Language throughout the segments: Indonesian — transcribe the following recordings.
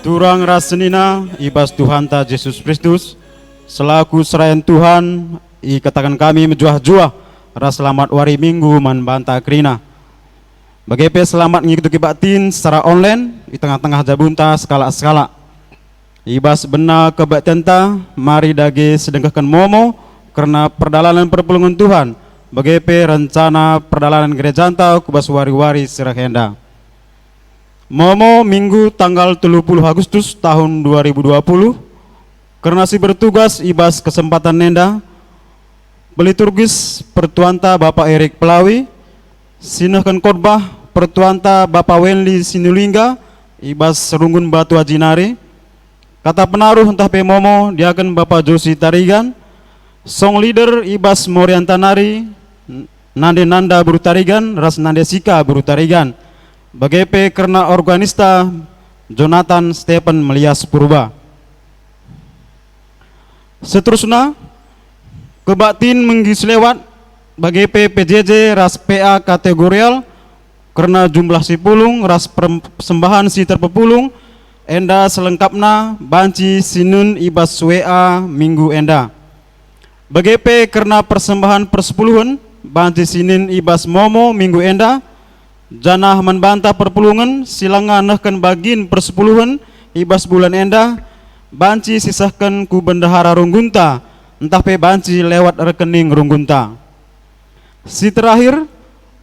Turang rasenina ibas Tuhan ta Yesus Kristus selaku serayan Tuhan katakan kami menjuah-juah ras selamat wari minggu man banta krina bagepe selamat ngikuti batin secara online di tengah-tengah jabunta skala-skala ibas bena kebatenta mari dage sedengkahkan momo karena perdalanan perpulungan Tuhan bagepe rencana perdalanan gereja anta kubas wari-wari serahenda momo minggu tanggal 30 Agustus tahun 2020 karena si bertugas ibas kesempatan nenda beliturgis pertuanta Bapak Erik Pelawi sinahkan khotbah pertuanta Bapak Wenli Sinulingga ibas serunggun batu ajinari kata penaruh entah pemomo diakan Bapak Josi Tarigan song leader ibas Moriantanari Nande Nanda Buru Tarigan ras Nande Sika Buru Tarigan bagepe karena organista Jonathan Stephen Melias Purba. Seterusnya kebatin menggis lewat bagepe PJJ ras PA kategorial karena jumlah si pulung ras persembahan si terpepulung enda selengkapna banci sinun ibas WA minggu enda bagepe karena persembahan persepuluhan banci sinin ibas momo minggu enda janah membantah perpulungan silangan nahkan bagin persepuluhan ibas bulan enda banci sisahkan ku bendahara Runggunta entah pe banci lewat rekening Runggunta si terakhir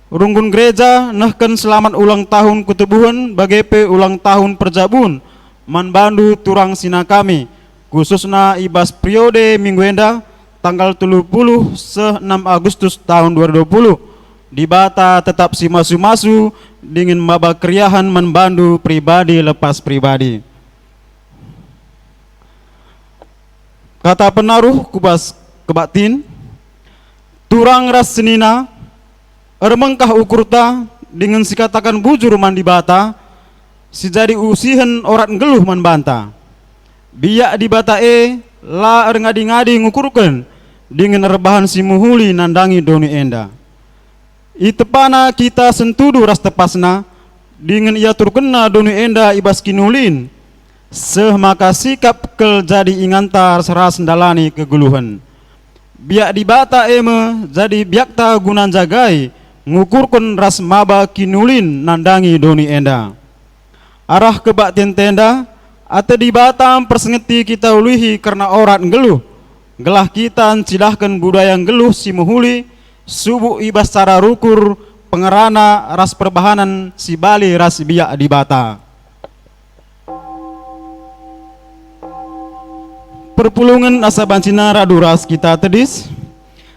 runggun gereja nahkan selamat ulang tahun kutubuhan bagepe ulang tahun perjabun man bandu turang sina kami khususna ibas periode minggu enda tanggal 30 6 Agustus tahun 2020 di bata tetap si masu-masu dingin maba kriahan membandu pribadi lepas pribadi kata penaruh kubas kebatin turang ras senina ermengkah ukurta dengan si katakan bujur man di bata si jadi usihan orang geluh man banta biak di bata la ngadi-ngadi ngukurkan dengan rebahan si muhuli nandangi doni enda itepana kita sentudu ras tepasna dengan ia turkena doni enda ibas kinulin semaka sikap kel jadi ingantar seras ndalani keguluhan biak dibata jadi biakta gunan jagai ngukurkan ras maba kinulin nandangi doni enda arah kebak tenda ate di batam persengeti kita ulihi karena orang geluh gelah kita cidahkan budaya geluh si muhuli subuh ibas cara rukur pengerana ras perbahanan si bali ras biak di bata perpulungan asa bancina radu ras kita tedis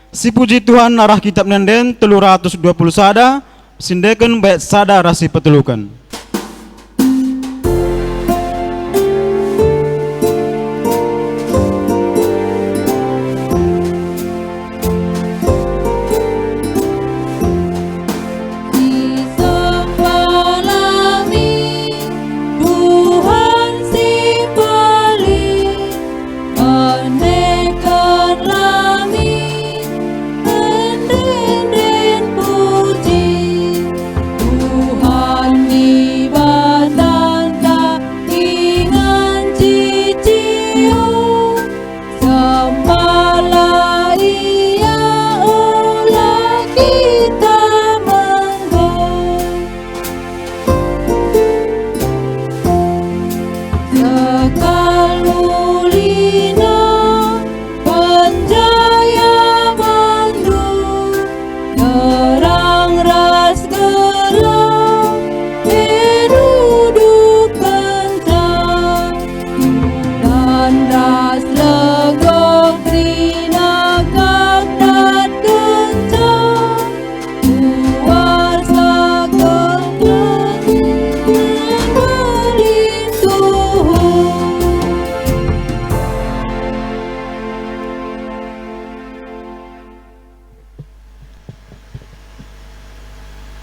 si puji Tuhan arah kitab nenden 320 sada sindeken baik sada rasi petelukan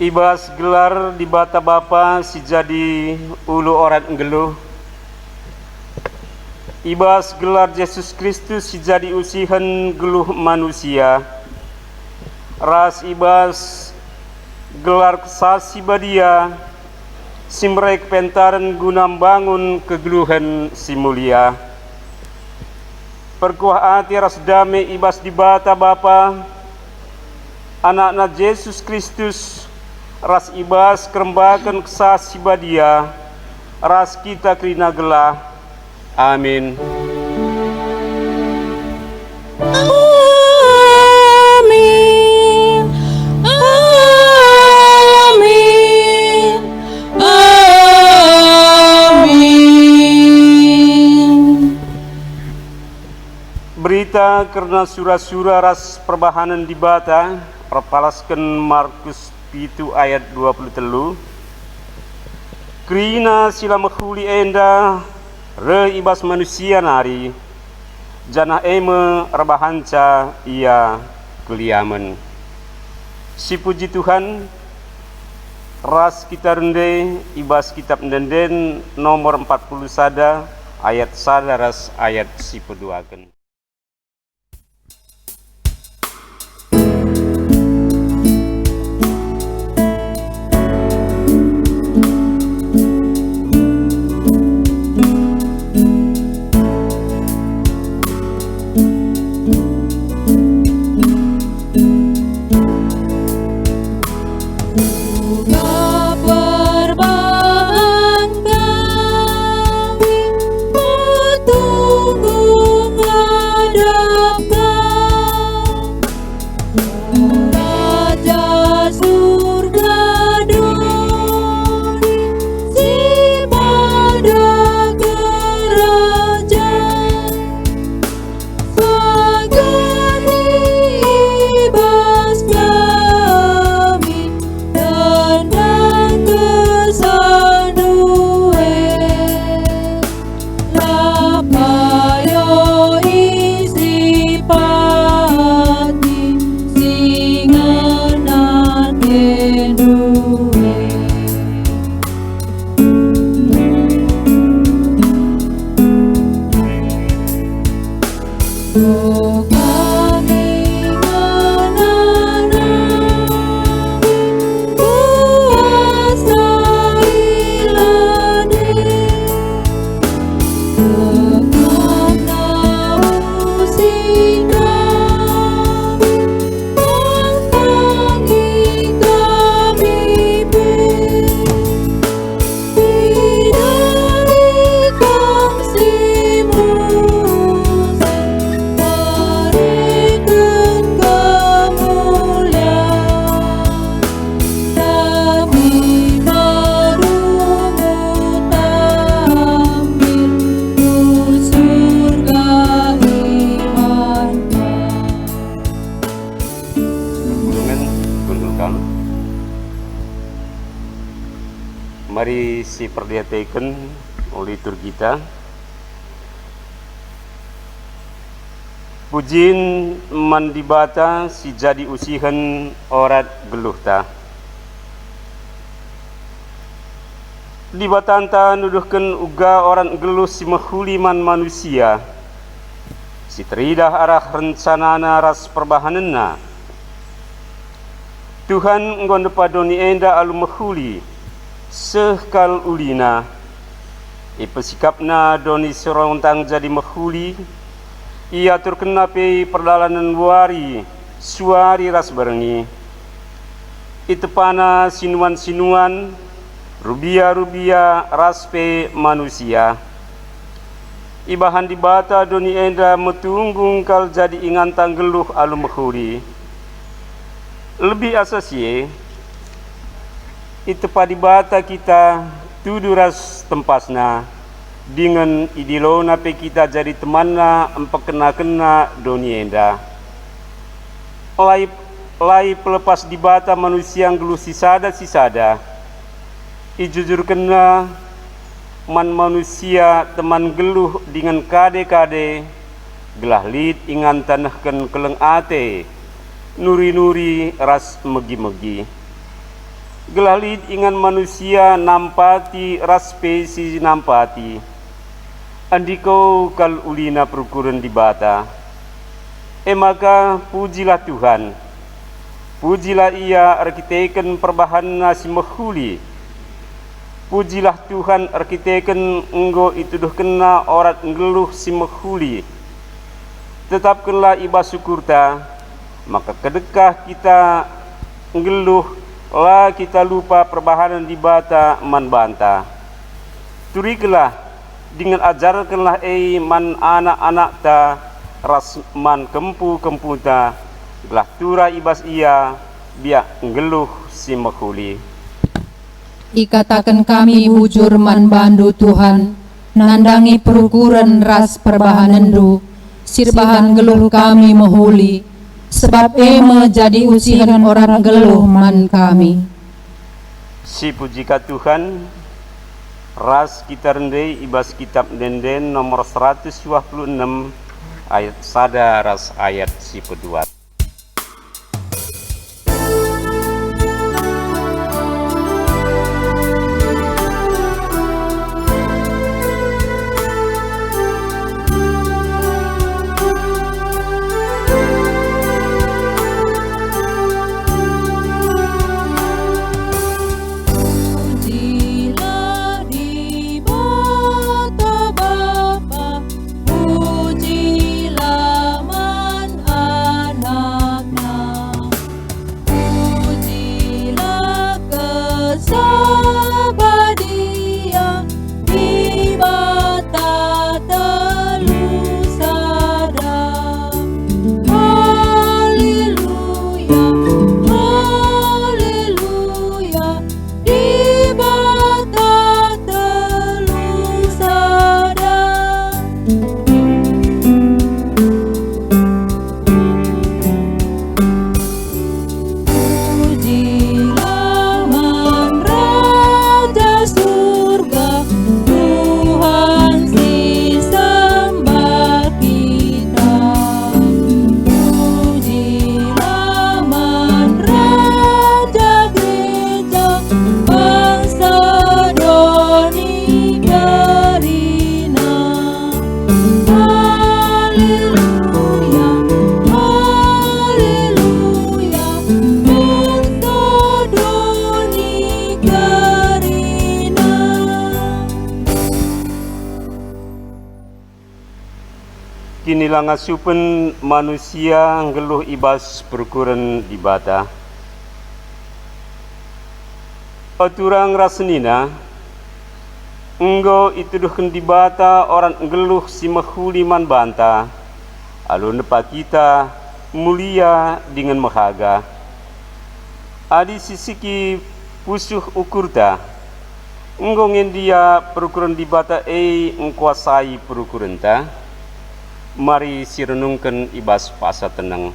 ibas gelar di bata bapa si jadi ulu orang geluh ibas gelar Yesus Kristus jadi usihan geluh manusia, ras ibas gelar kesasi badia simrek pentaran guna bangun kegeluhan si mulia. Perkuah hati ras damai ibas di bata Bapa, anak-na Yesus Kristus, ras ibas kerembakan kesasi badia, ras kita kerina gelah. Amin. Amin. Amin. Amin. Berita karena surah-surah ras perbahanan di bata, perpalaskan Markus pitu ayat 23. Krina sila menghuli enda re ibas manusia nari, jana eme rebahanca ia keliamen. Si puji Tuhan, ras kita rende ibas kitab Denden nomor 40 sada ayat sada ras ayat si peduaken. Mari si perdiatakan oleh liturgi kita. Pujin mandibata si jadi usihan orat geluh ta. Dibatanta nuduhkan uga orang geluh si mahuliman manusia. Si teridah arah rencanana ras perbahanana. Tuhan nggon padoni enda alu mahuli. Sekal ulina ipesikapna doni serontang jadi mahuli, ia terkena pe perdalanan wari suari ras barengi itepana sinuan-sinuan rubia-rubia ras pe manusia ibahan dibata doni enda metunggung kal jadi ingantang geluh alu mahuli lebih asasie itu padibata kita tuduras tempasna dengan idilona pe kita jadi temanna empekena-kena donienda lai pelepas dibata manusia yang geluh sisada ijujur kena man manusia teman geluh dengan kade-kade gelah lid ingan tanahkan keleng ate nuri-nuri ras megi-megi gelalit ingan manusia nampati ras spesi nampati andiko kal ulina perukuran di bata, maka pujilah Tuhan, pujilah Ia arkiteken perbahana si mahuli, pujilah Tuhan arkiteken enggo itu doh kena orat ngeluh si mahuli, tetapkanlah iba syukurta, maka kedekah kita ngeluh lah kita lupa perbahanan di bata man banta. Turiklah dengan ajarkanlah man anak-anak ta ras man kempu ta belah tura ibas ia biak ngeluh si makuli. Ikatakan kami bujur man bandu Tuhan, nandangi perukuran ras perbahanandu, sirbahan geluh kami mahuli, sebab jadi usihan orang geluh man kami. Si puji ka Tuhan, ras kita rendai ibas kitab Denden nomor 126 ayat sada ras ayat si kedua. Kinilah ngasupen manusia ngeluh ibas berukuran di bata. Aturang rasenina enggo itu duhken di bata orang ngeluh si mahuli man banta. Alun nepa kita mulia dengan mahaga. Adi sisiki pusuh ukurta. Enggo ngendia perukuran di bata engkuasai perukuran ta. Mari sirenungkan ibas pasa tenang.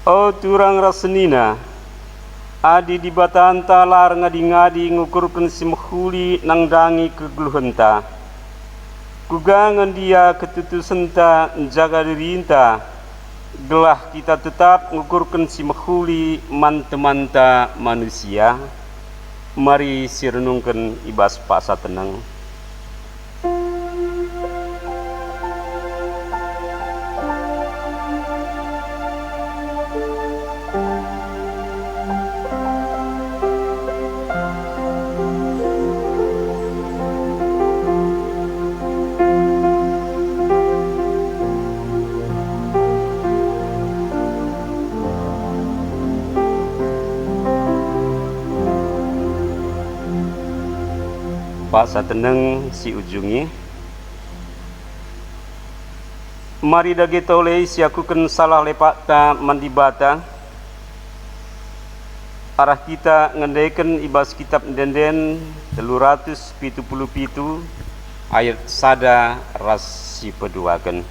Oh turang rasenina, adi di batanta lar ngadi-ngadi ngukurkan si mahuli nangdangi kegeluhenta. Kugangan dia ketutusenta jaga dirinta, gelah kita tetap ngukurkan si mahuli man temanta manusia. Mari sirenungkan ibas pasa tenang. Pak sateneng si ujungi. Mari dage tolei si aku ken salah lepak ta mandibata. arah kita ngendeken ibas kitab denden 377 ayat sada ras si peduaken.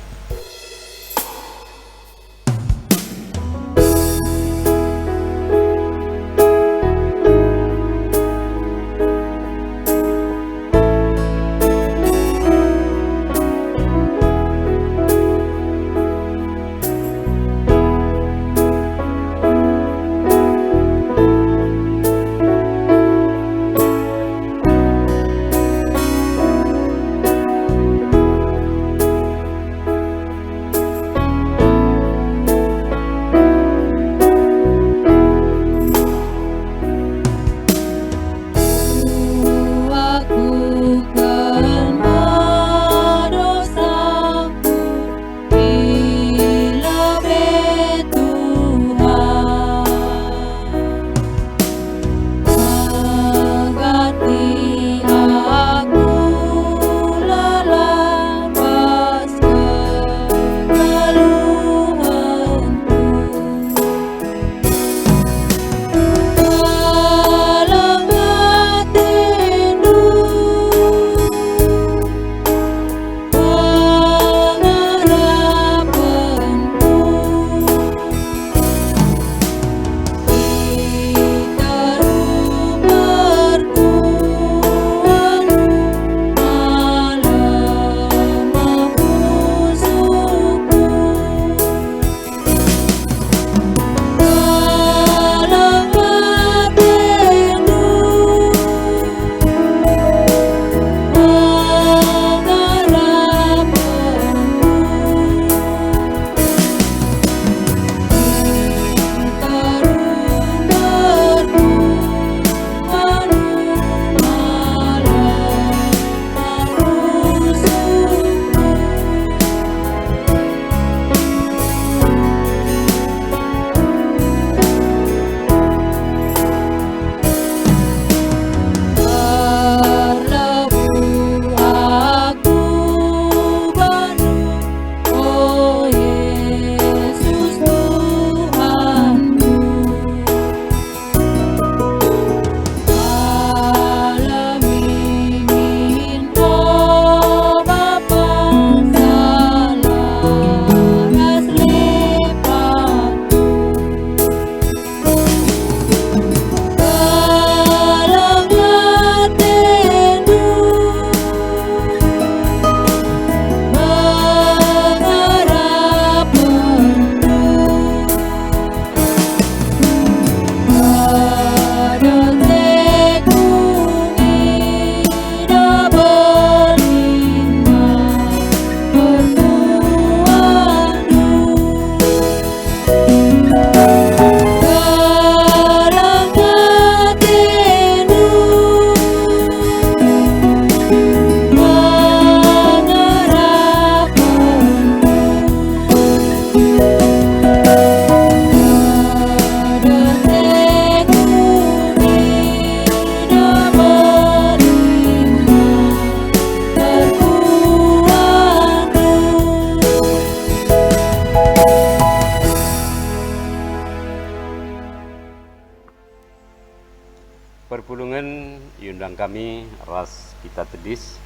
Perpulungan yundang kami ras kita tedis.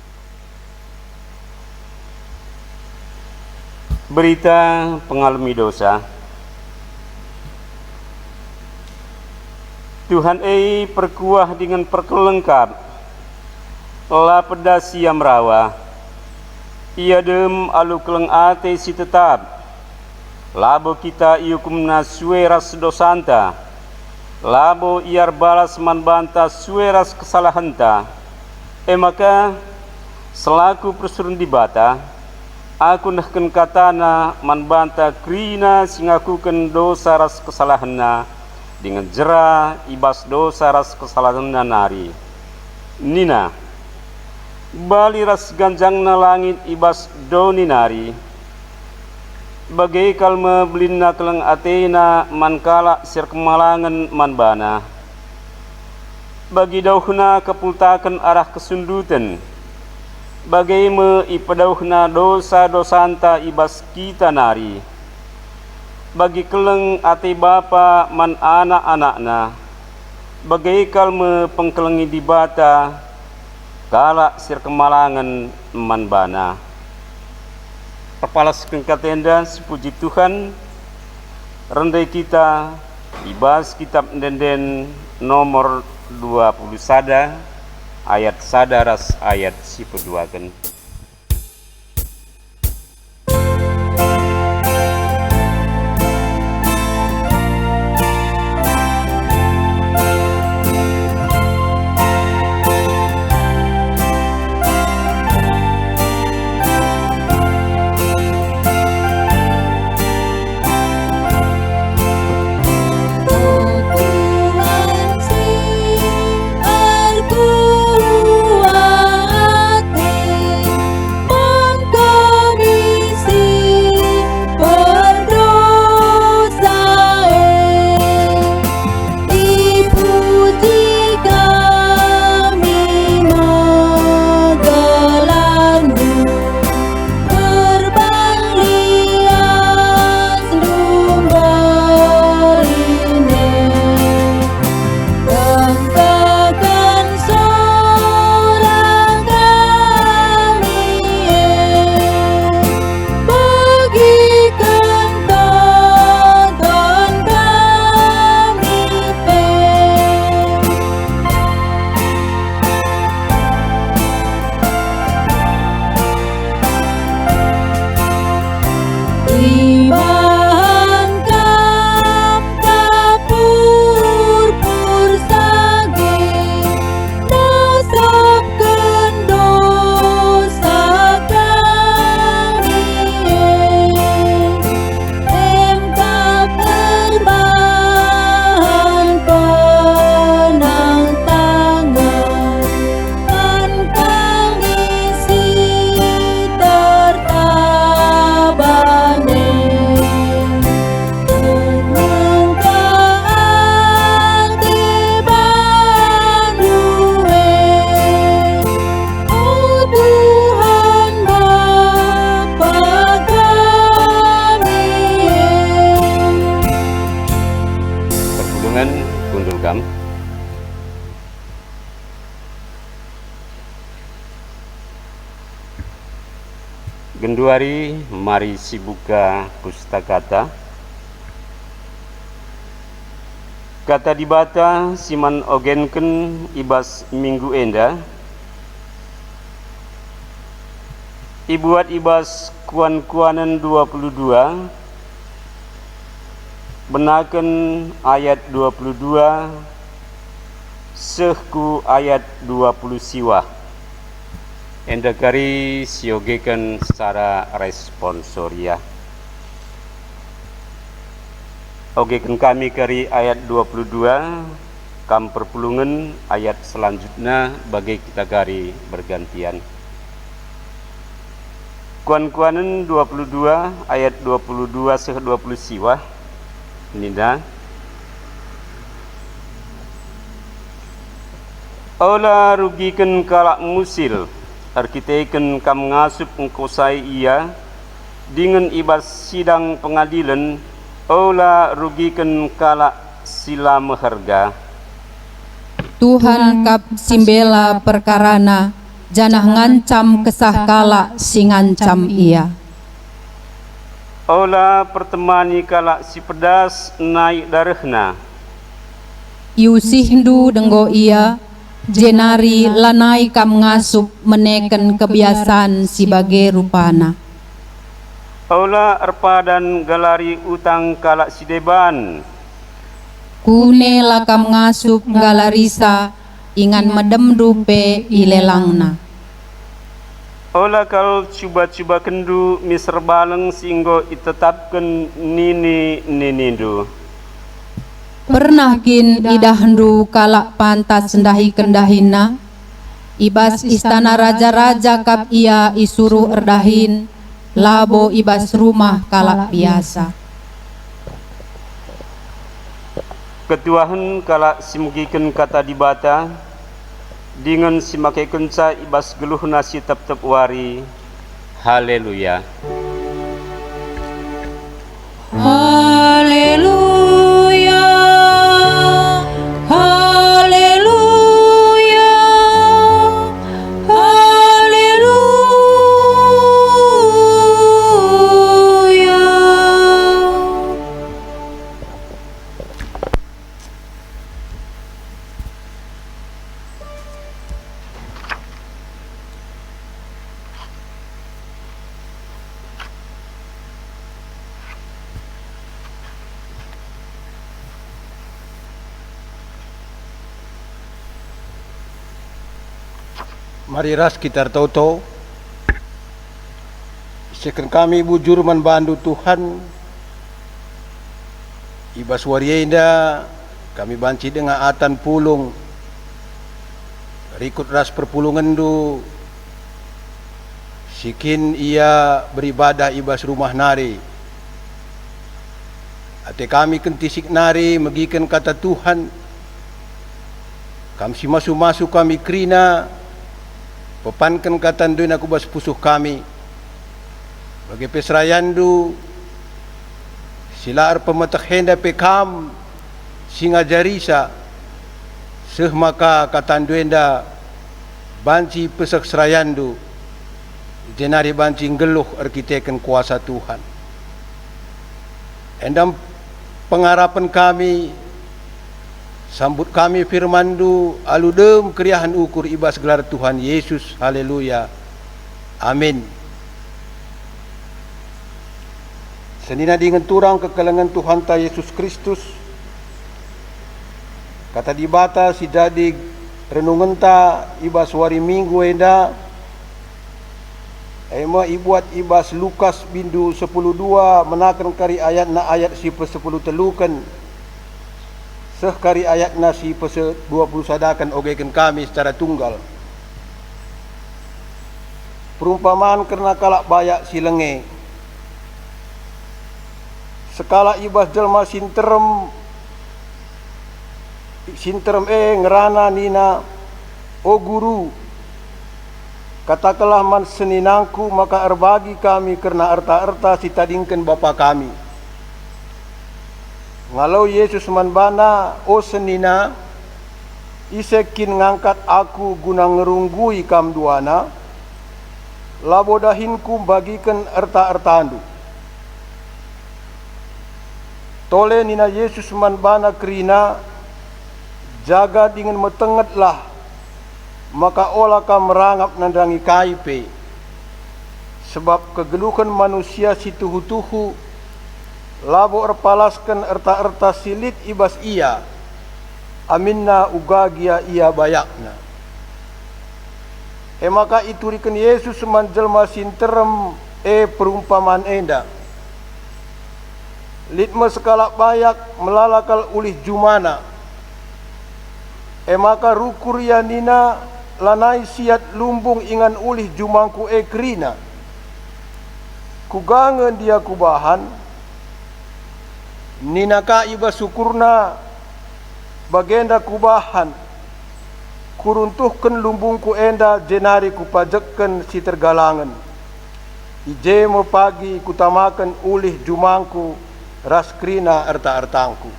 Berita pengalami dosa. Tuhan perkuah dengan perkelengkap la pedas siam rawa. Ia dem alu keleng ate si tetap. Labo kita iukumna sueras dosanta. Labo iar balas manbanta sueras kesalahanta. Maka selaku persurun di bata, aku nahken katana manbanta krina singakuken dosa ras kesalahanna dengan jera ibas dosa ras kesalahanna nari. Nina, bali ras ganjangna langit ibas doni nari. Bagai kalma belinna keleng atena mankala sir kemalangan manbana. Bagi dauhna kepultakan arah kesundutan. Bagai me ipadauhna dosa dosanta ibas kita nari. Bagi keleng ate bapa man anak-anakna. bagai kalme pengkelengi di bata kalak sir kemalangan manbana. Kepala sekengkatenda sepuji Tuhan, rendai kita ibas kitab Denden nomor 20 sada ayat sadaras ayat sipeduaken. Kundulkam. Genduari mari sibuka pustakata. Kata dibata siman ogenken ibas minggu enda. Ibuat ibas kuan-kuanan 22. Benaken ayat 22 sehku ayat 20 siwah. Endakari siogekan secara responsoria. Ogekan kami kari ayat 22 kam perpulungan ayat selanjutnya bagi kita kari bergantian. Kuan-kuanan 22 ayat 22 seh 20 siwah. Nida Ola rugikan kalak musil arkiteken kam ngasup engkosai ia dengan ibas sidang pengadilan. Ola rugikan kalak sila meharga. Tuhan kap simbela perkarana janah ngancam kesah kalak si ngancam ia. Ola pertemani kalak si pedas naik darahna. Iusihndu denggo ia jenari lanai kam ngasup meneken kebiasaan sebagai rupana. Ola erpadan galari utang kalak si deban. Kune lakam ngasup galarisa ingan medem dupe ilelangna. Ola kal cuba-cuba kendu miser baleng singgo itetapkan nini ninindu. Pernah kin idahndu kalak pantas sendahi kendahina. Ibas istana raja-raja kap ia isuruh erdahin. Labo ibas rumah kalak biasa. Ketuahan kalak simugikan kata dibata dengan simakai kenca ibas geluh nasi tep-tep wari. Haleluya. Haleluya. Haleluya. Mari ras kita toto. Sekan kami bujur man bandu Tuhan. Ibas warienda kami banci dengan atan pulung. Rikut ras perpulungan du. Sikin ia beribadah ibas rumah nari. Ate kami kentisik nari megikan kata Tuhan. Kami si masu-masu kami krina. Pepankan katan duin aku bas pusuh kami. Bagi pesrayandu silar pemetak henda pekam singa jarisa seh maka katan duenda banci pesak serayandu jenari banci ngeluh arkiteken kuasa Tuhan. Endam pengharapan kami sambut kami firmandu aludem keriahan ukur ibas gelar Tuhan Yesus. Haleluya. Amin. Senina dengan turang kekelangan Tuhan ta Yesus Kristus. Kata dibata si jadi renungan ta ibas wari minggu enda. Ema ibuat ibas Lukas bindu 10:2 menakan kari ayat na ayat si pe 10 telukan. Seh kari ayat na si pe 20 sadakan ogekan kami secara tunggal. Perumpamaan kerana kalak bayak si lenge. Sekala ibas jelma sinterem ngerana nina o guru katakanlah man seninangku maka erbagi kami kerana erta-erta si tadingkan bapa kami. Ngalau Yesus man bana o senina isekin ngangkat aku guna ngerunggui kam duana labodahinku bagikan erta-ertandu. Tole nina Yesus man bana kerina jaga dengan metengetlah maka olah ka merangap nandangi kaipe sebab kegeluhan manusia si tuhu-tuhu labo erpalaskan erta-erta silit ibas ia aminna ugagia ia bayakna. Maka iturikan Yesus man jelma sinterem perumpamaan enda. Litma sekala bayak melalakal ulih jumana. Maka rukur yanina lanai siat lumbung ingan ulih jumangku krina. Kugangan dia kubahan. Ninaka iba syukurna bagenda kubahan. Kuruntuhkan lumbungku enda jenari kupajekken si tergalangan. Ije mo pagi kutamakan ulih jumangku raskrina erta-ertangku.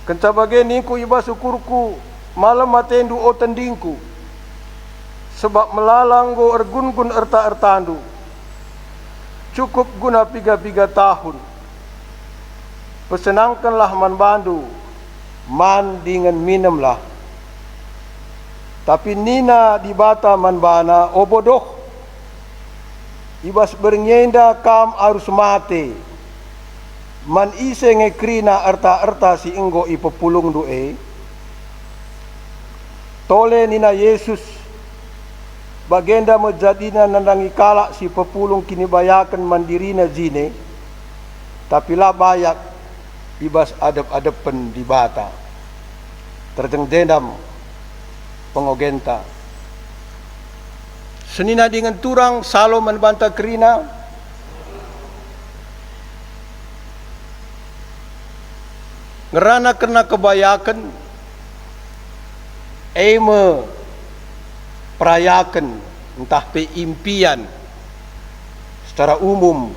Kenca bageniku iba syukurku malam matendu o tendingku. Sebab melalanggo ergun-gun erta-ertandu. Cukup guna 3 tahun. Pesenangkanlah man bandu. Man dengan minumlah. Tapi nina dibata man bana o bodoh. Ibas bernyenda kam arus mate. Man ise ngekrina erta-erta si enggo ipepulung du'e. Tole nina Yesus bagenda menjadina nandangi kalak si pepulung kini bayakan mandirina zine. Tapi lah bayak ibas adep-adepen di bata. Terjeng dendam pengogenta. Senina dengan turang salo membanta kerina. Ngerana kena kebayakan perayakan entah pe impian secara umum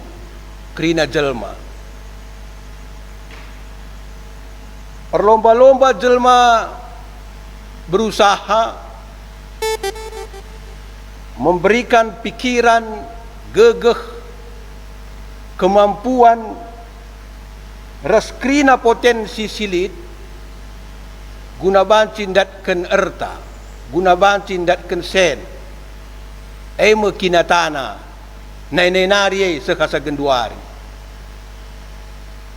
kerina jelma. Berlomba-lomba jelma berusaha memberikan pikiran, gegeh, kemampuan raskrina potensi silit guna bancin datken erta, guna bancin datken sen. Eme kinatana nainenari sekasa genduari.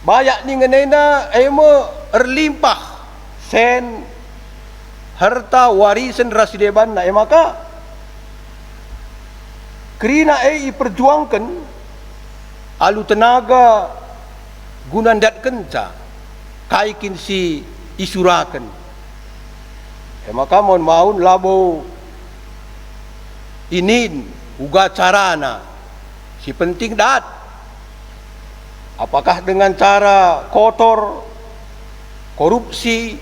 Bayak ni ngenena eme erlimpah sen harta warisan rasideban na maka kerina perjuangkan alu tenaga gunandat kenca kaikin si isurakan maka maun labo inin uga carana si penting dat apakah dengan cara kotor korupsi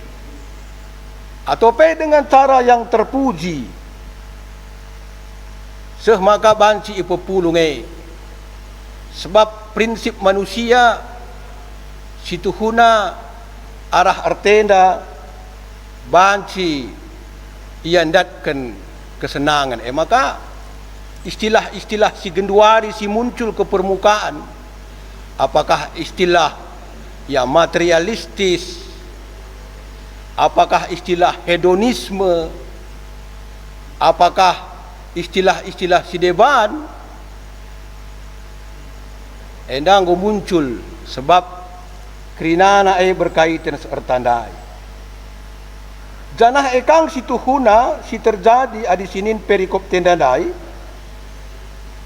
atau dengan cara yang terpuji seh maka banci ipepulunge sebab prinsip manusia situhuna arah artenda banci iandatkan kesenangan maka istilah-istilah si genduari si muncul ke permukaan apakah istilah yang materialistis apakah istilah hedonisme apakah istilah-istilah sideban endang muncul sebab kerinana berkaitan sertandai janah ekang situhuna si terjadi adi sinin perikop tendandai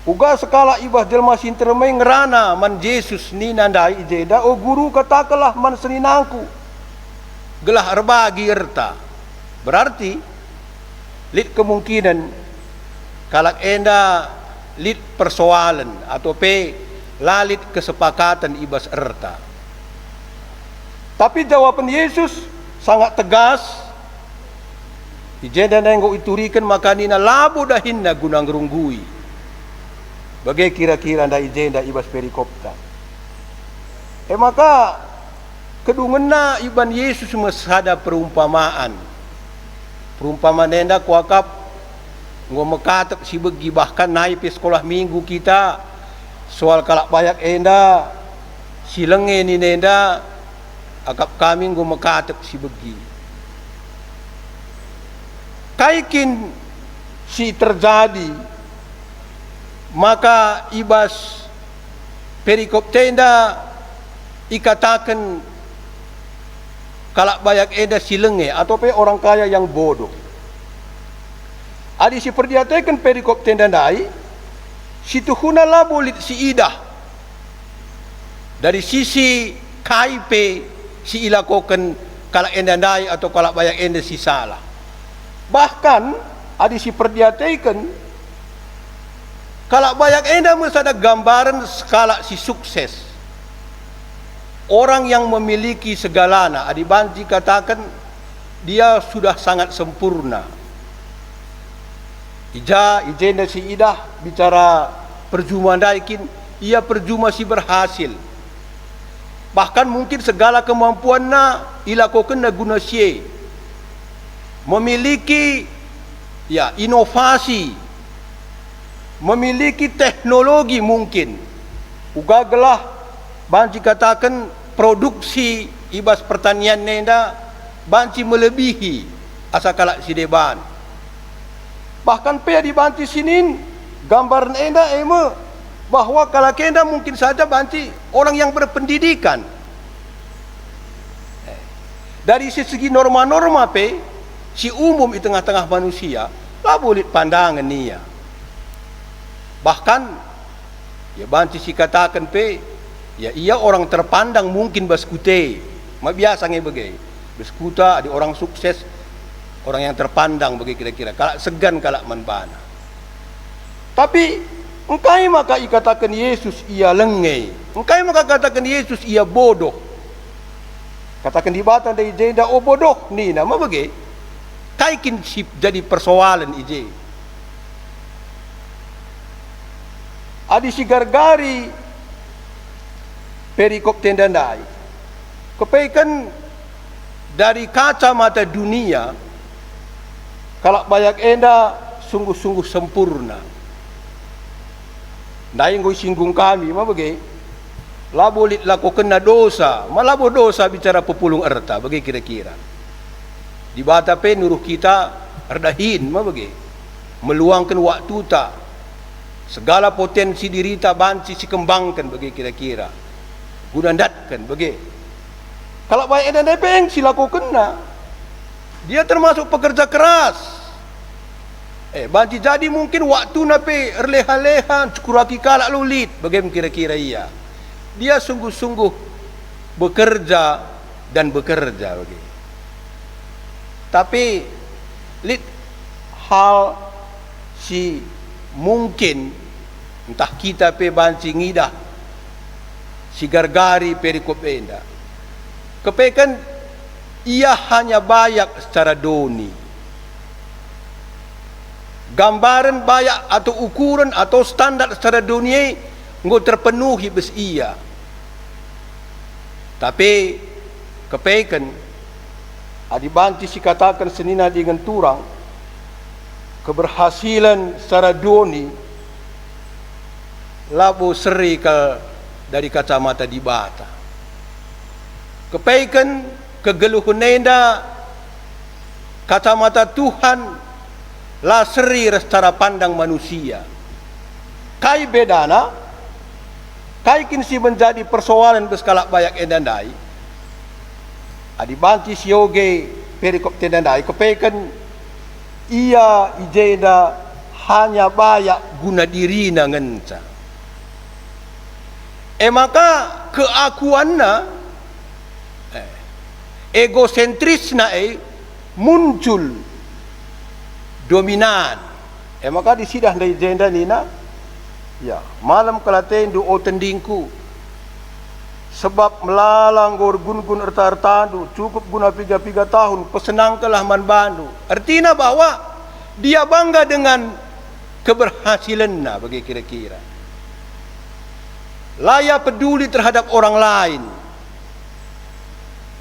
uga sekala ibah jelma sintermai ngerana man Yesus ni nandai ijeda o guru katakanlah man seninangku gelah erbagi erta berarti lid kemungkinan kalak enda lid persoalan atau lalit kesepakatan ibas erta tapi jawaban Yesus sangat tegas ijeda nenggo iturikan makanina labu dahinna gunang runggui bagai kira-kira nda ijenda ibas perikopta maka kedungena iban Yesus mesada perumpamaan nenda kuakap ngomekatep si begi bahkan naik pe sekolah minggu kita soal kalak bayak enda si lenge ni nenda akap kami ngomekatep si begi kaikin si terjadi maka ibas perikop tenda ikatakan kalak bayak eda silenge atau orang kaya yang bodoh adi si perdiatakan perikop tenda dai situ huna labolit si idah dari sisi KIP si ilakokan kalak enda dai atau kalak bayak enda si salah bahkan adi si perdiatakan kalak bayak enda mesada gambaran skala si sukses orang yang memiliki segalana adi banci katakan dia sudah sangat sempurna ijenda si idah bicara perjuma daikin ia perjuma si berhasil bahkan mungkin segala kemampuan na ilakokan na guna sie memiliki inovasi memiliki teknologi mungkin ugagalah banci katakan produksi ibas pertanian nenda banci melebihi asa kalak sideban bahkan di banci sinin gambaran enda bahwa kalak enda mungkin saja banci orang yang berpendidikan dari segi norma-norma si umum di tengah-tengah manusia lah boleh pandangan niya bahkan banci si katakan ia orang terpandang mungkin baskute biasa ngebegai baskuta ada orang sukses orang yang terpandang bagi kira-kira kalak segan kalak manbana tapi engkai maka ikatakan Yesus ia lengei engkai maka katakan Yesus ia bodoh katakan di batan dari jenda bodoh ni nama bagai kaikin sip jadi persoalan ije adi si gargari perikop tendandai kepaikan dari kacamata dunia kalak bayak enda sungguh-sungguh sempurna dai ngoi singgung kami bagai labolit lako kena dosa malabo dosa bicara pepulung erta bagai kira-kira di bata nuruh kita erdahin bagai meluangkan waktu tak segala potensi diri tak banci si kembangkan bagi kira-kira gunandatkan bagi kalau baik dan nepeng silaku kena Dia termasuk pekerja keras. Banci jadi mungkin waktu nape leha-leha cukuraki kalak lulit. Bagaimana kira-kira ia? Dia sungguh-sungguh bekerja dan bekerja bagi. Tapi lit hal si mungkin entah kita pe banci ngidah si gargari perikop enda. Kepekan ia hanya bayak secara doni. Gambaran bayak atau ukuran atau standar secara dunia nggak terpenuhi bes ia. Tapi kepekan adibanti si katakan senina dengan turang keberhasilan secara doni labo seri dari kacamata di bata. Kepekan kegeluhan nenda kacamata Tuhan la seri secara pandang manusia. Kai bedana, kai kinsi menjadi persoalan berskala banyak endandai. Adibanti sioge perikop tendandai kepekan ia ijenda hanya bayak guna diri ngenca. Maka keakuanna egosentrisna muncul dominan. Maka disidah dari jenda nina ya malam kelaten do otendingku sebab melalang gor gun-gun erta-ertandu cukup guna 3 tahun pesenangkelah man bandu. Artinya bahwa dia bangga dengan keberhasilannya bagi kira-kira. Layak peduli terhadap orang lain.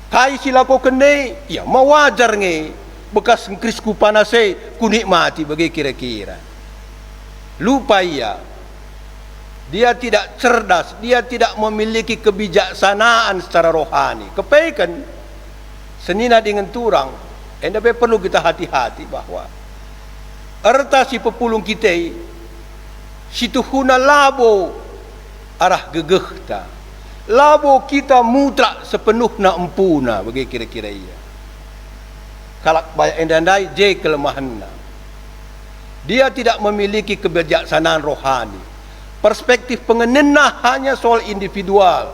Kai silako kene ya mawajar nge bekas ngkrisku panase kunikmati bagi kira-kira. Lupa dia tidak cerdas, dia tidak memiliki kebijaksanaan secara rohani. Kepekan senina dengan turang, endape perlu kita hati-hati bahwa erta si pepulung kita situhuna labo arah gegehta. Labo kita mutlak sepenuhna empuna bagi kira-kira ia. Kalak banyak endandai je kelemahannya. Dia tidak memiliki kebijaksanaan rohani. Perspektif pengenena hanya soal individual.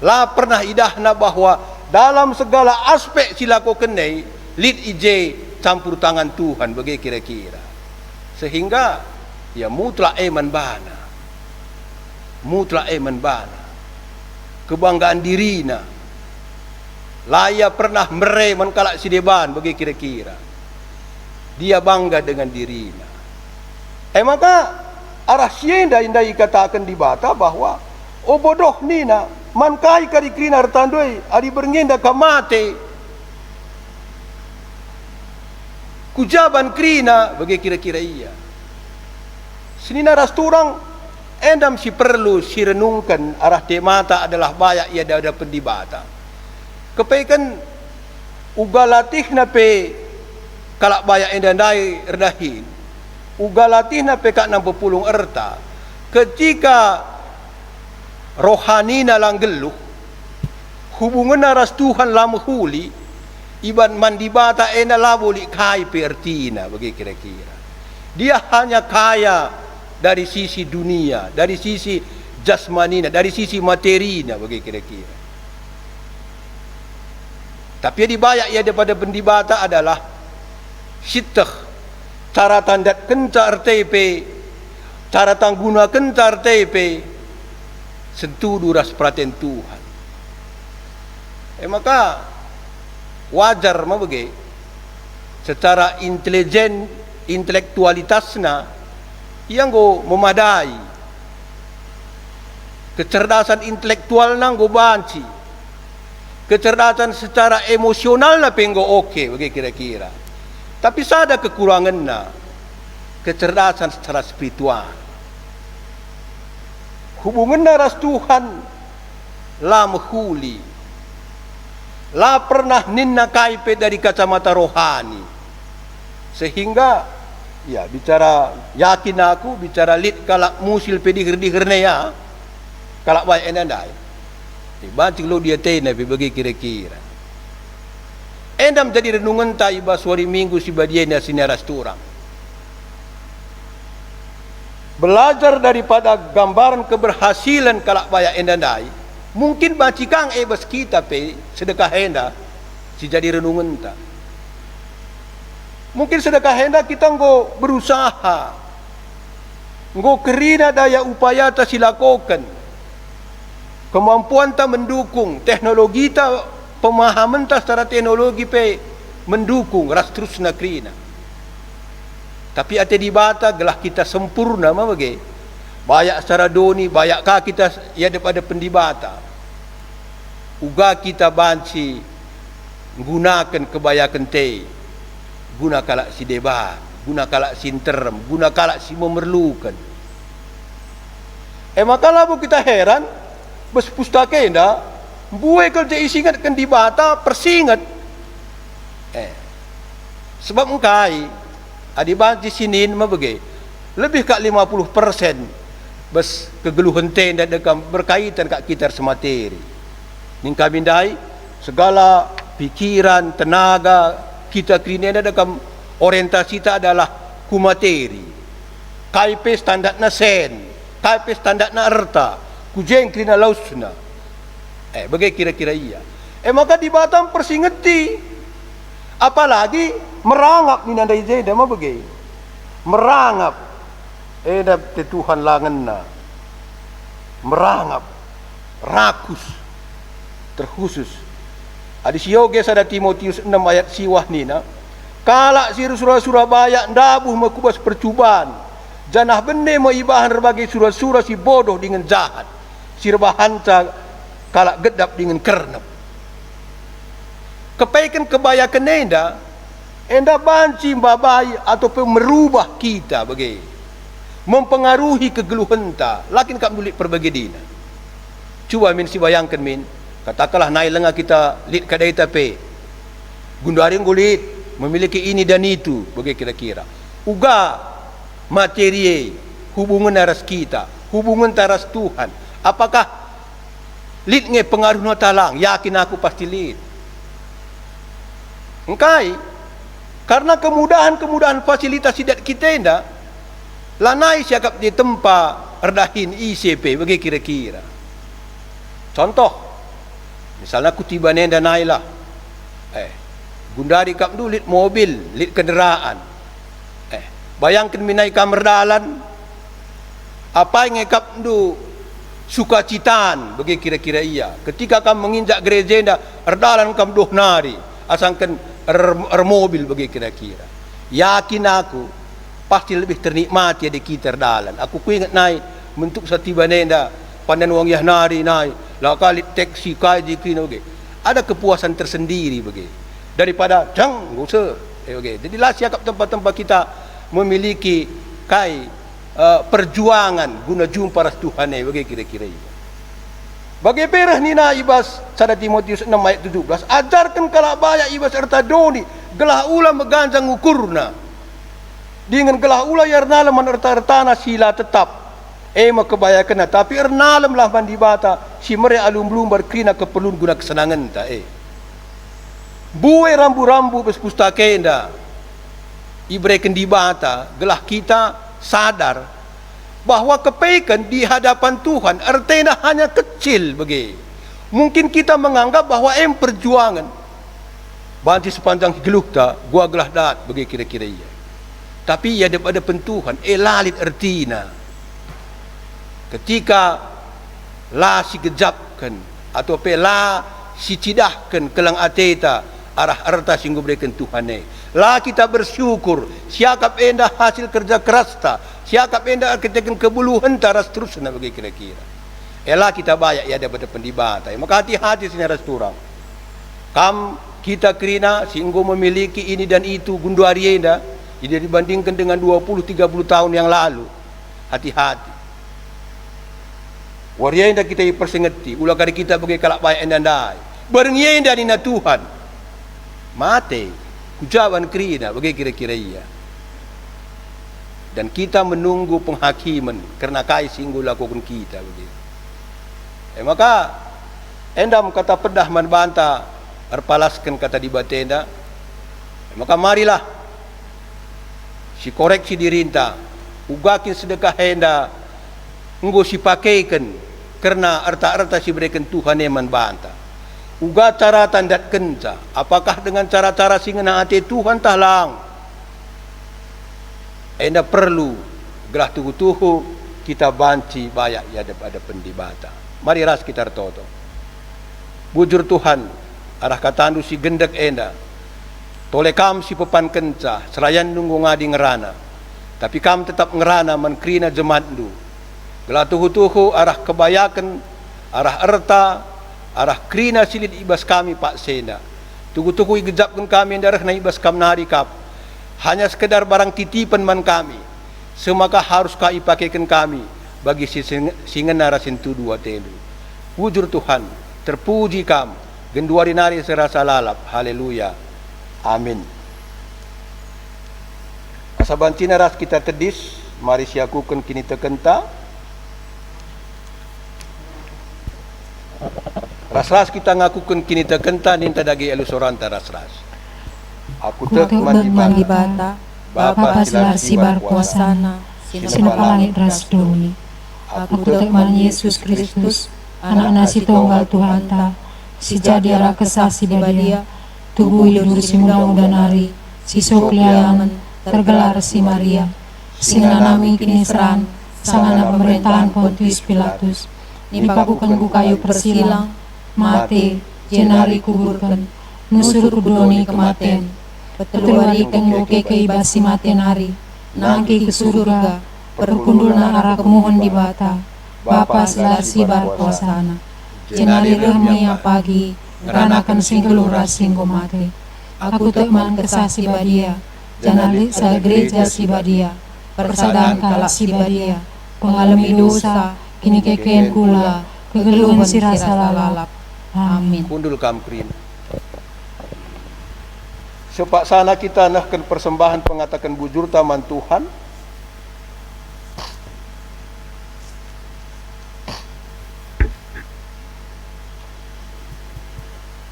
Lah pernah idahna bahwa dalam segala aspek silako kenai lid ije campur tangan Tuhan bagi kira-kira. Sehingga ya mutlak eman bana. Mutlak eman bana. Kebanggaan dirina. Laya pernah mereman kalak sideban bagi kira-kira. Dia bangga dengan dirinya. Maka arah sienda indai katakan di bata bahwa bodoh nina mankai kari krina retandoi ari berngenda kamate kujaban krina bagi kira-kira iya. Senina rasturang endam si perlu si renungkan arah temata adalah bayak ia ada pendibata. Kepekan uga latih nape kalak bayak endandai redahin. Uga latih nape kak 60 erta. Ketika rohani nalang geluh hubungan naras Tuhan lama huli iban mandibata ena laboli kai pertina bagi kira-kira. Dia hanya kaya dari sisi dunia, dari sisi jasmanina, dari sisi materina bagi kira-kira. Tapi yang dibayak ia daripada pendibata adalah sitah cara tandat kencar RTP, cara tangguna kencar RTP, sentuh duras perhatian Tuhan. Maka wajar mabage secara intelijen intelektualitasnya yang go memadai, kecerdasan intelektual nang go banci, kecerdasan secara emosional na penggo oke bagi kira-kira. Tapi sada kekurangannya kecerdasan secara spiritual. Hubungan naras Tuhan la menghuli, la pernah ninna kaipe dari kacamata rohani. Sehingga ya bicara yakin aku bicara lid kalak musil pedigir-digirne ya kalak baik enandai. Bancing lo dia tena bagi kira-kira. Enda menjadi renungan ta ibas hari minggu si badiena sinaras turang. Belajar daripada gambaran keberhasilan kalak baya enda dai, mungkin bacikang ibas kita pe sedekah enda si jadi renungan ta. Mungkin sedekah enda kita nggo berusaha, nggo kerina daya upaya ta silakokan, kemampuan ta mendukung, teknologi ta pemahaman ta secara teknologi pe mendukung ras terusna kerina. Tapi ate di bata gelah kita sempurna mah bage. Bayak secara doni, bayak ka kita ya daripada pendibata. Uga kita banci gunakan kebayakan te. Guna kalak si debat, guna kalak si terem, guna kalak si memerlukan. Makalah bu kita heran, bes pustaka enda, buai kerja isingat kan di bata persingat. Sebab engkai adi banci sinin mah bege. Lebih kat 50% bes kegeluhan te dan berkaitan kat kita semateri. Ning kami dai segala pikiran, tenaga kita kini ada dalam orientasi kita adalah ku materi. KIP standar na sen, KIP standar na erta, ku jeng kina lausna. Bagai kira-kira iya. Maka di Batam persingeti. Apalagi merangap ni nandai zeda mah bagai. Merangap. Dah Tuhan langenna. Merangap. Rakus. Terkhusus. Adi siyoge sada Timotius 6 ayat siwah nina. Kalak si Surabaya ndabuh makubas percubaan. Janah bende maibahan berbagai surah-surah si bodoh dengan jahat. Si rebahan kalak gedap dengan kernep. Kepaikan kebayakan enda banci babai ataupun merubah kita bagai. Mempengaruhi kegeluhan ta. Lakin kak menulik perbagai dina. Cuba min si bayangkan min. Katakanlah naik lengah kita lit kadai tape. Gundari ngulit memiliki ini dan itu bagai kira-kira. Uga materi hubungan aras kita, hubungan taras Tuhan. Apakah lit nge pengaruh na talang? Yakin aku pasti lit. Engkai karena kemudahan fasilitas sidat kita indah lanai siakap di tempat erdahin ICP bagai kira-kira. Contoh misalnya aku tiba nenda nailah. Gundari kap du lit mobil, lit kenderaan. Bayangkan minai kamerdalan. Apa yang kap du sukacitaan bagi kira-kira iya. Ketika kamu menginjak gereja enda, erdalan kamu doh nari, asangkan mobil bagi kira-kira. Yakin aku pasti lebih ternikmati di kita erdalan. Aku ingat naik bentuk satiba nenda, pandan wong yah nari naik. Lah kali taksi kaji kena bagi. Ada kepuasan tersendiri bagi. Daripada jang ngusah. Bagi. Jadi lah siakap tempat-tempat kita memiliki perjuangan guna jumpa ras Tuhan bagi kira-kira ini. Bagi perah nina ibas sada Timotius 6 ayat 17, ajarkan kalak baya ibas serta doni, gelah ula meganjang ukurna. Dengan gelah ula yarna laman erta-ertana sila tetap. Kebayakan tapi ernalam lah mandi bata si mere alum-lum berkrina keperluan guna kesenangan ta buai rambu-rambu bes pustaka enda ibreken di bata gelah kita sadar bahwa kebaikan di hadapan Tuhan artinya hanya kecil bagi. Mungkin kita menganggap bahwa perjuangan banti sepanjang geluh ta gua gelah dat bagi kira-kira iya. Tapi ya daripada pentuhan lalit ertina. Ketika la si gejapkan atau la si cidahkan kelang ateta arah arta singgu berikan Tuhan la kita bersyukur siakap enda hasil kerja keras ta siakap enda ketekan kebuluhan taras terusna bagi kira-kira la kita bayak ya daripada pendibata maka hati-hati sinaras turang kita kerina singgu memiliki ini dan itu gunduari enda jadi dibandingkan dengan 20-30 tahun yang lalu hati-hati. Waria indah kita persengeti, ulah kali kita bagi kalak baik endandai. Berengnya indah nina Tuhan. Mate, kujawan kerina bagi kira-kira iya. Dan kita menunggu penghakiman karena kai singgu lakukan kita begitu. Maka endam kata pedah man banta arpalaskan kata di batenda, maka marilah si koreksi dirinta, ugakin sedekah henda, enggo si pakaikan, karena arta-arta si berikan Tuhan eman banta. Uga cara tandat kenca, apakah dengan cara-cara singena ate Tuhan tahlang. Enda perlu gelah tuhu-tuhu kita banci bayak ya ada pendibata. Mari ras kita toto. Bujur Tuhan, arah katandu si gendek enda. Tole kam si pepan kenca, selayan nunggu ngadi ngerana. Tapi kam tetap ngerana menkrina jemandu. Gelah tuhu-tuhu arah kebayakan, arah erta, arah krina silid ibas kami Pak Sena. Tugu-tugu igejapkan kami darah na ibas kam nari kap. Hanya sekedar barang titipan man kami. Semaka harus kau ipakaikan kami bagi si singa narasin tu dua telu. Wujur Tuhan, terpuji kam, genduari nari serasa lalap. Haleluya. Amin. Asabantina ras kita tedis, mari siakukan kini tekenta. Ras-ras kita ngakukan kini tekenta ninta dagi elusoranta ras-ras. Aku tek mandi bata, Bapa silar sibar kuasana, sinapa langit ras doni. Aku tek man Yesus Kristus, anak si tunggal Tuhan ta, si jadi arah kesah si badia, tubuh hidur si muda nari, si sokliaman, tergelar si Maria, singana nami kini seran, sangana pemerintahan Pontius Pilatus, nipakukan ku kayu persilang, mate, jenari kuburkan, nusur kudoni kematen, peteluari kengoke keibasi matenari, nangki ke surga, perkundul na arah kemuhon di bata, Bapa silar sibar kuasana, jenari rehmi pagi, ranakan singgeluh rasinggo mate, aku tekman kesah si badia, janali sa gereja si badia, persadaan kalak si badia, pengalami dosa, kini kekeen kula, kegeluhan si rasa lalap. Amin. Kundul kam krin. Sepak sana kita nahkan persembahan pengatakan bujur taman Tuhan.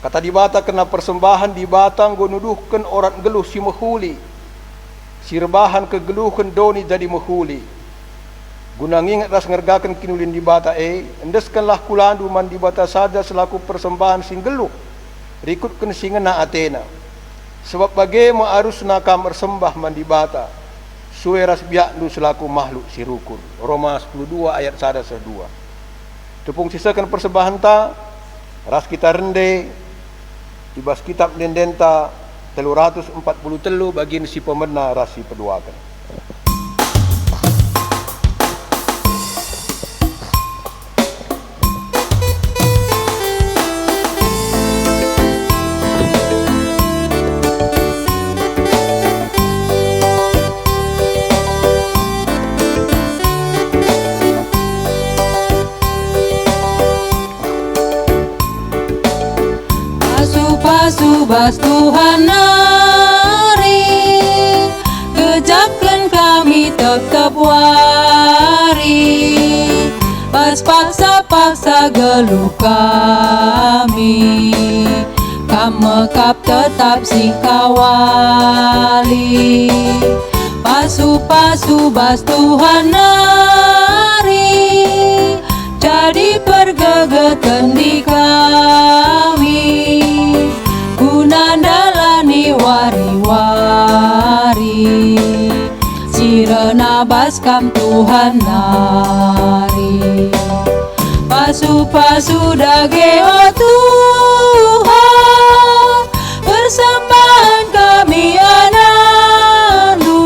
Kata di bata kena persembahan di batang gonuduhkan orang geluh si mehuli. Si rebahan kegeluhkan doni jadi mehuli. Guna ngingat ras ngergakan kinulin di bata endeskanlah kulandu man di bata saja selaku persembahan sing geluh. Rikutkan singena Athena. Sebab bagaimana arus nakam bersembah mandi bata sueras biaknu selaku makhluk si rukun. Roma 12 ayat 1-2. Tepung sisakan persembahan ta ras kita rende ibas kitab dendenta 343 bagian si pemena ras si peduakan. Subas Tuhan nari, kejapkan kami tetap wari, pas paksa-paksa geluh kami, kamekap tetap sing kawali, pasu-pasu bas Tuhan nari, jadi pergegeten di kami. Nandalani wari-wari, sirena baskam Tuhan nari, pasu-pasu dageo Tuhan, persembahan kami anandu,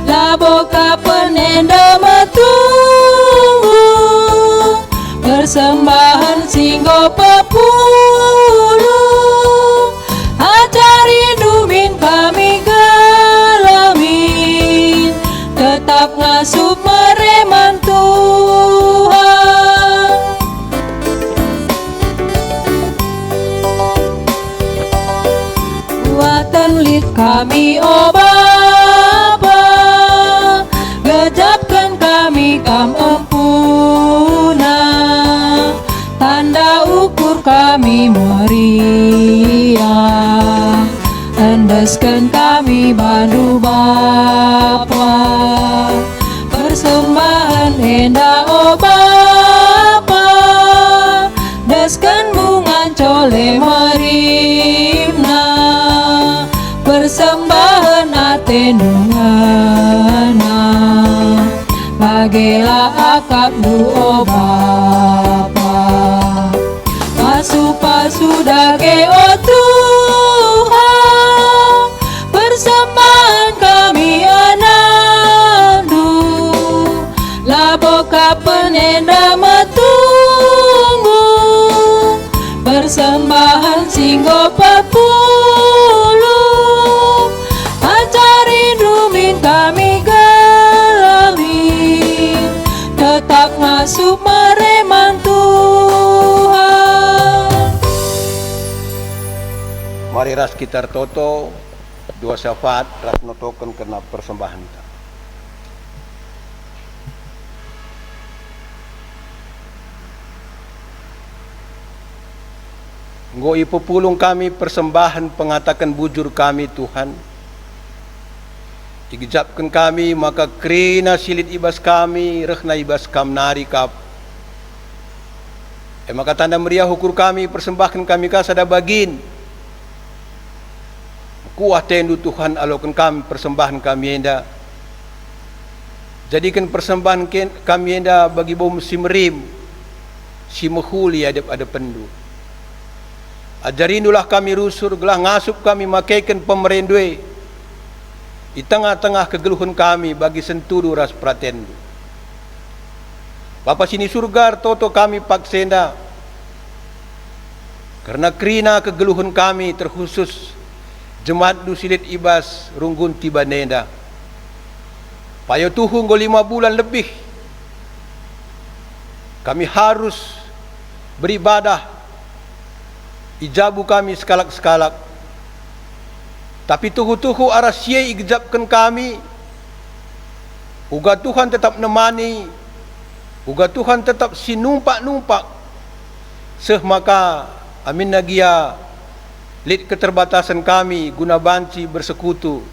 laboka penenda metunggu, persembahan singgo pepulu. Kami gelamin, tetap ngasup mereman Tuhan. Buatan lit kami oh Bapa, gejapkan kami kam empuna, tanda ukur kami meri. mulia, endeskan kami bandu Bapa, persembahan endah oh Bapa, deskan bunga cole marimna, persembahan atenungana, bagelah akap du oh Bapa, pasu dage oh Tuhan, persembahan kami anakmu, laboka penenda matunggu, persembahan singgo papulu, acari rumin kami galami, tetap ngasup mareman Tuhan. Mari ras kita toto dua syafaat ras notokan kena persembahan kita. Nggo ipupulung kami persembahan pengatakan bujur kami Tuhan. Igejapkan kami maka krina silit ibas kami rehna ibas kam nari kap. Maka tanda meriah hukur kami persembahkan kami kasada bagin. Kuah tendu Tuhan alokan kami persembahan kami enda. Jadikan persembahan kami enda bagi bom simrim si mehuli ada pendu. Ajarindulah kami rusur gelah ngasup kami makaikan pemerendui di tengah-tengah kegeluhan kami bagi sentudu ras pratendu. Bapa sini surga toto kami paksenda karena krina kegeluhan kami terkhusus jemaat du silit ibas runggun tiba nenda. Payo Tuhan 5 bulan lebih kami harus beribadah, ijabu kami sekalak-sekalak. Tapi tuhu-tuhu arah siai igejapkan kami. Uga Tuhan tetap nemani, uga Tuhan tetap sinumpak-numpak. Seh maka amin nagia lid keterbatasan kami guna banci bersekutu.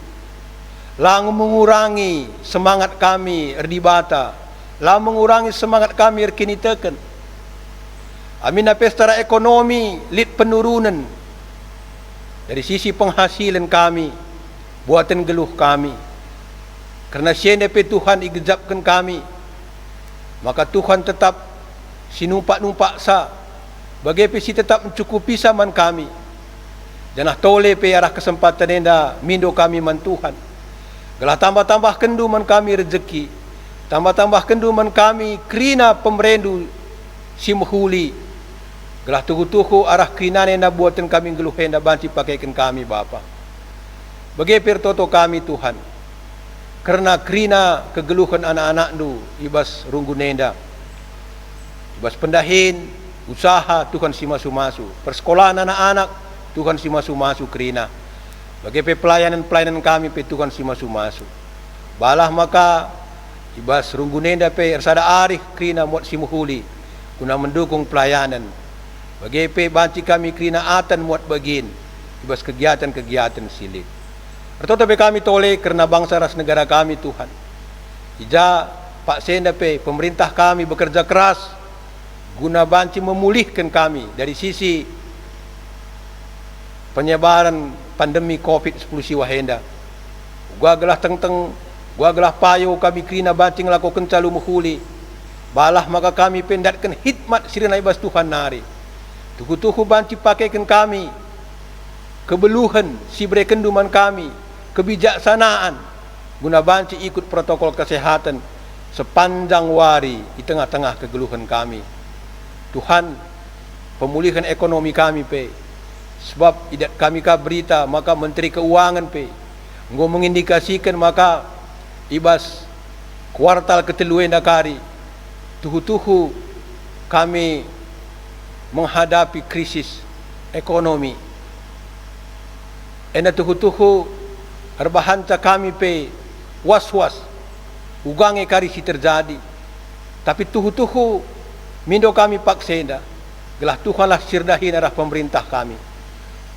Lang mengurangi semangat kami erdibata, lang mengurangi semangat kami erkiniteken. Amin pesta ekonomi lid penurunan dari sisi penghasilan kami, buatan geluh kami. Karena siapa Tuhan igejapkan kami, maka Tuhan tetap sinumpak-numpak sa, bagi si tetap mencukupi saman kami. Janah tole pe arah kesempatan enda mindo kami man Tuhan. Gelah tambah-tambah kendu man kami rezeki, tambah-tambah kendu man kami krina pemerendu si mehuli. Gelah tuhu-tuhu arah krinane na buatan kami geluh enda banci pakaikan kami Bapa. Bagi pertoto kami Tuhan. Karena krina kegeluhan anak-anak nu ibas runggunenda. Ibas pendahin, usaha Tuhan si masu-masu. Persekolahan anak-anak Tuhan si masu-masu krina. Bagi pelayanan-pelayanan kami pe Tuhan si masu-masu. Balah maka ibas runggunenda pe ersada arih krina muat si muhuli. Kuna mendukung pelayanan. Bagi pe banci kami krina atan muat bagin ibas kegiatan-kegiatan silit. Artoto pe kami tole karena bangsa ras negara kami Tuhan. Ija Pak Senda pe pemerintah kami bekerja keras guna banci memulihkan kami dari sisi penyebaran pandemi COVID-19 siwahenda. Gua gelah teng-teng, gua gelah payo kami krina banci ngelakukan calu muhuli. Balah maka kami pendatkan hikmat sirina ibas Tuhan nari. Tuhu-tuhu banci pakaikan kami kebeluhan si berekenduman kami, kebijaksanaan guna banci ikut protokol kesehatan sepanjang wari di tengah-tengah kegeluhan kami. Tuhan, pemulihan ekonomi kami pe, sebab idat kami ka berita maka Menteri Keuangan pe nggo mengindikasikan maka ibas kuartal keteluen dakari tuhu-tuhu kami menghadapi krisis ekonomi. Ena tuhu-tuhu arbahanca kami pe was-was ugange karisi terjadi. Tapi tuhu-tuhu mindo kami paksenda gelah Tuhanlah sirdahin arah pemerintah kami.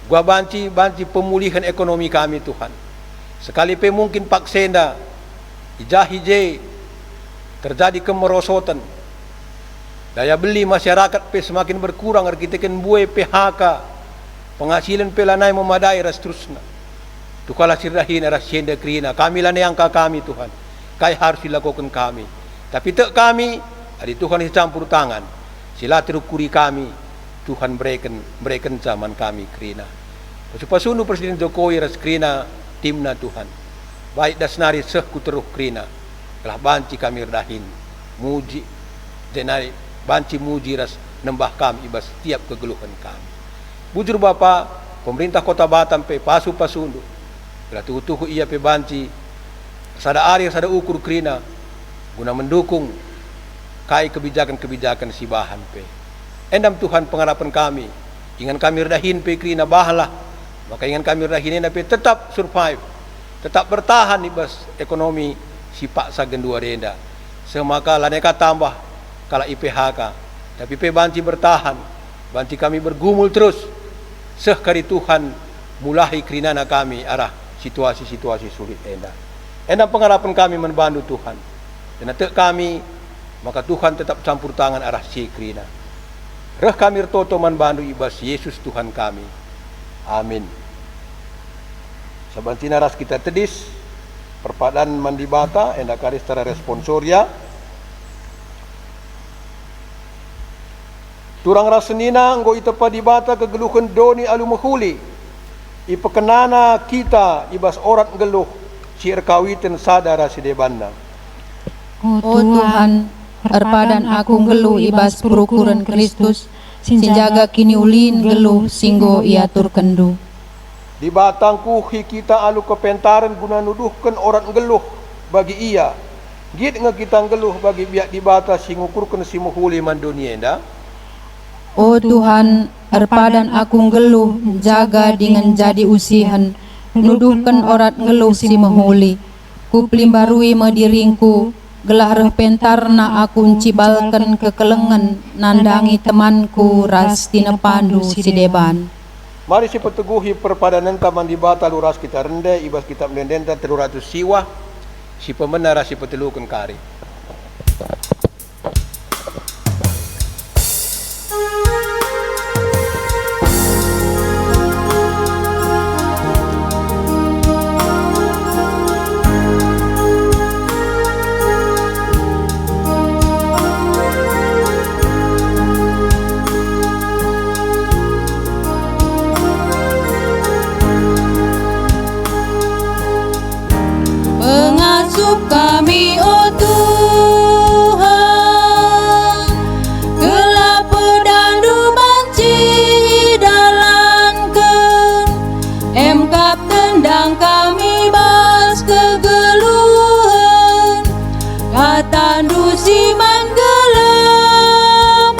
Gua banci pemulihan ekonomi kami Tuhan. Sekali pe mungkin paksenda, ijah-hije, terjadi kemerosotan. Daya beli masyarakat pe semakin berkurang, kita kan buai PHK, penghasilan pe lanai memadai ras terusna. Tukalah sirdahin ras senda krina, kami lanai angka kami Tuhan. Kai harus dilakukan kami. Tapi tak kami, ada Tuhan campur tangan. Sila terukuri kami, Tuhan berikan zaman kami krina. Pasunu Presiden Jokowi ras krina timna Tuhan. Baik dasnari seh kuteruh krina. Telah banci kami redahin. Muji denari banci muji ras nembah kami ibas setiap kegeluhan kami. Bujur Bapa, pemerintah Kota Batam pe pasu-pasundu. Telah tuhu ia pe banci sada ari sada ukur krina guna mendukung kai kebijakan-kebijakan si bahan pe. Endam Tuhan pengharapan kami. Ingan kami redahin pe krina bahalah. Maka ingan kami redahin pe tetap survive. Tetap bertahan ibas ekonomi si paksa gendua renda. Semaka laneka tambah kala IPHK. Tapi pe banci bertahan. Banci kami bergumul terus. Sekali Tuhan mulahi kerinana kami arah situasi-situasi sulit enda. Endam pengharapan kami membantu Tuhan. Dan atek kami maka Tuhan tetap campur tangan arah si krina. Reh kami toto membantu ibas Yesus Tuhan kami. Amin. Sabantina ras kita tedis perpadan mandibata enda karis tara responsoria. Turang rasenina nggo itepa dibata kegeluhan doni alu mahuli. Ipekenana kita ibas orat geluh si erkawitan sadara sidebanda. Oh Tuhan, erpadan aku geluh ibas perukuran Kristus, sinjaga kini ulin geluh singgo iatur kendu. Di batangku kita alu kepentaran guna nuduhkan orang geluh bagi ia. Git kita geluh bagi biak di bata singukurkan si muhuli mandunia enda. Oh Tuhan, erpadan aku geluh jaga dengan jadi usihan, nuduhkan orat geluh si mahuli. Kuplimbarui madiringku, gelah reh pentarna aku cibalkan kekelengan, nandangi temanku ras tina pandu si deban. Mari si peteguhi perpadanan taman di bata luras kita rende ibas kita mendenda 300 siwa si pemenara si petelukan kari. Pengasuh kami, oh Tuhan, gelap pedandu banci dalankan, emkap tendang kami bas kegeluhan, katandu siman gelaman,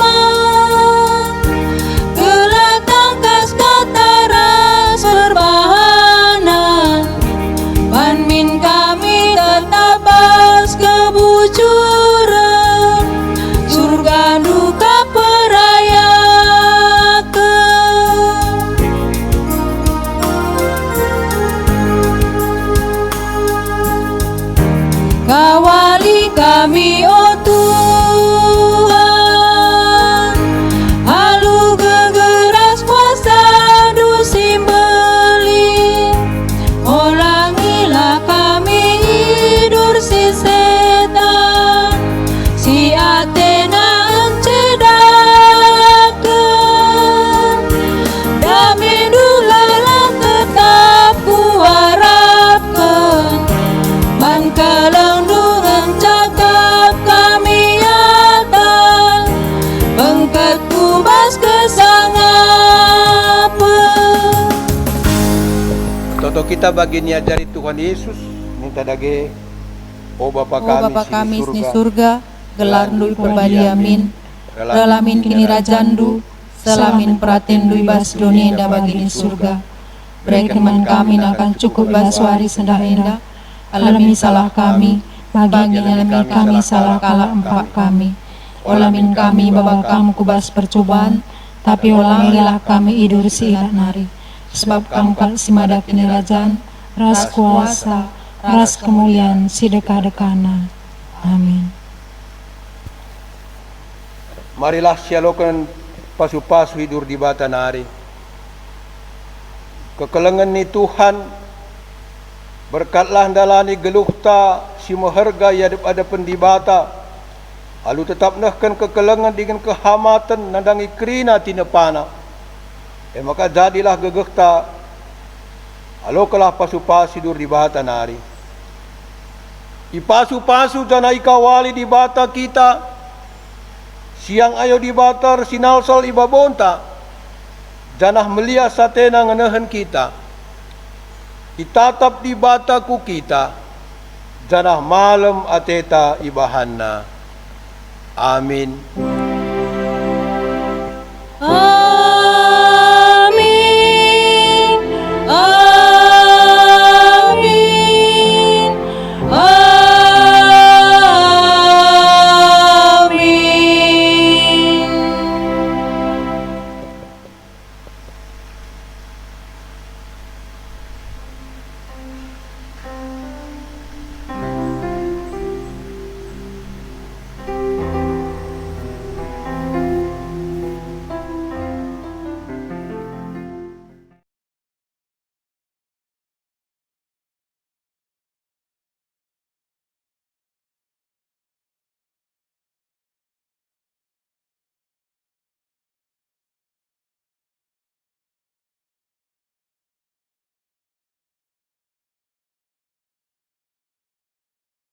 gelat tangkas kataras perbahanan, banmin kami tetap bas kebucuran, surga duka perayakan. Kawali kami, oh Tuhan, halu gegeras kuasa dusim beli, olangilah kami hidur si setan, si Athena encedakan, dami dulalah tetap kuharapkan, ban kelendungan cakap kami nyata, bengket kubas kesangapan. Toto kita bagi niajari Tuhan Yesus minta dage oh Bapa Oh Bapa kami di surga, gelar ndui pembadiamin, relamin kini rajandu, selamin pratendu ibas dunia indah bagi di surga. Berikan kami akan cukup baswari sendah indah, alami salah kami, bagi alami kami salah kala empat kami. Olamin kami babak kamu kubas percobaan, tapi olangilah kami idur silat nari. sebab kampat simada kinirajaan, ras kuasa, ras kemuliaan, sidekah-dekana. Amin. Marilah sialokan pasu-pasu hidur di bata nari. Kekelengan ni Tuhan, berkatlah dalani geluhta si maharga yadap ada pendibata. Alu tetap nahkan kekelengan dengan kehamatan nandangi krina tinepana. Maka jadilah gegehta. Alu kalah pasu-pasu hidur di bata nari. Ipasu-pasu jana ikawali di bata kita. Siang ayo di batar sinalsal ibabonta. Janah melia satena ngenahan kita. Itatap di bataku kita. Janah malam ateta ibahanna. Amin.